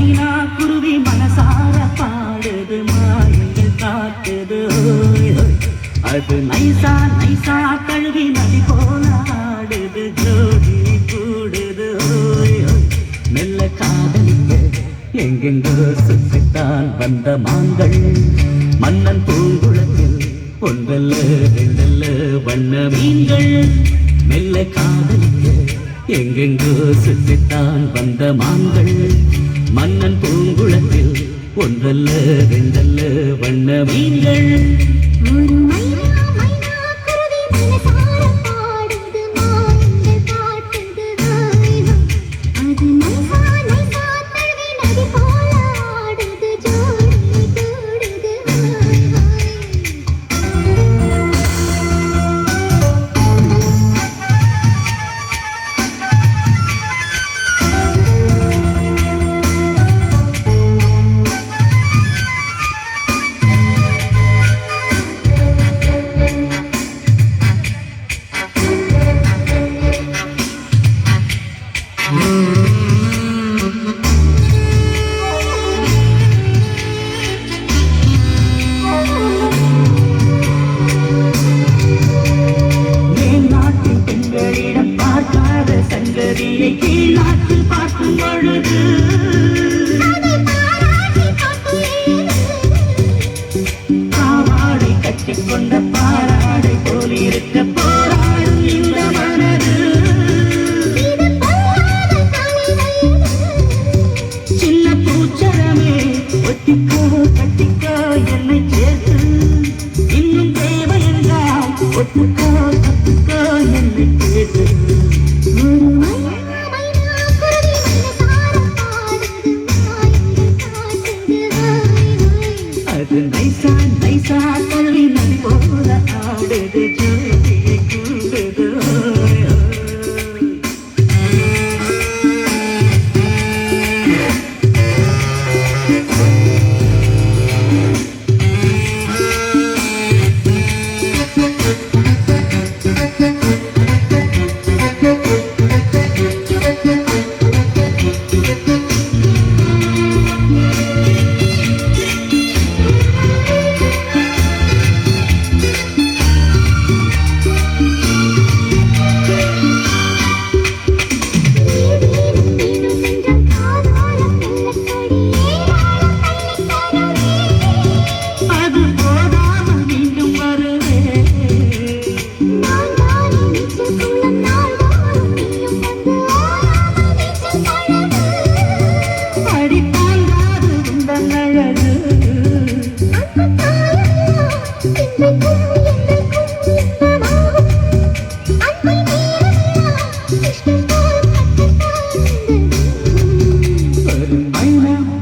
மைனா குருவி மனசார பாடுது மாயங்கள் காட்டுது அது நைசா நைசா கழுவி நதி போல ஆடுது ஜோடி கூடுது மெல்ல காதலிக்க எங்கெங்கோ சுற்றித்தான் வந்த மான்கள் மன்னன் பூங்குளத்தில் ஒன்றல்ல ரெண்டல்ல வண்ண மீன்கள் மெல்ல காதலிக்க எங்கெங்கோ சுற்றித்தான் வந்த மான்கள் மன்னன் பூங்குளத்தில் ஒன்றல்ல ரெண்டல்ல வண்ண மீன்கள் ஒரு மைனா மைனா குருவி மனசார பாடுது மாயங்கள் காட்டுது அது நைசா நைசா தழுவி நதி போல ஆடுது ஜோடி கூடுது சங்கதியை கீழ் நாட்டில் பார்க்கும் பொழுது பாவாடை கட்டிக்கொண்ட பாராடை போல் இருக்க போராடும் இந்த மனது சின்ன பூச்சரமே ஒட்டிக்கோ கட்டிக்கோ என்னை சேர்த்து இன்னும் தேவை என்றால் ஒட்டுக்கோ கட்டுக்கோ என்னை கேட்டு அது நைசா நைசா கழுவி நதி போல ஆடுது ஜோதியை கூடுது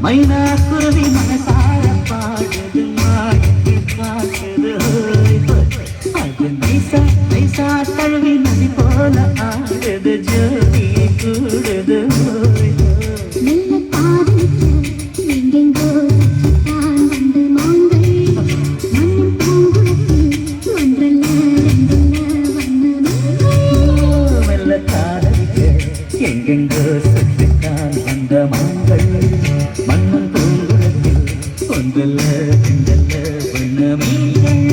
மைனா குருவி மனசார பாடுது மாயங்கள் காட்டுது அது நைசா நைசா தழுவி நதி போல ஆடுது ஜோதி கூடுது மெல்ல காதலிக்க எங்கெங்கோ சுற்றித்தான் வந்த மான்கள் மன்னன் பூங்குளத்தில் ஒன்றல்ல ரெண்டல்ல வண்ண மீன்கள் மெல்ல காதலிக்க எங்கெங்கோ சுற்றித்தான் வந்த மான்கள் மன்னன் பூங்குளத்தில் ஒன்றல்ல ரெண்டல்ல வண்ண மீன்கள்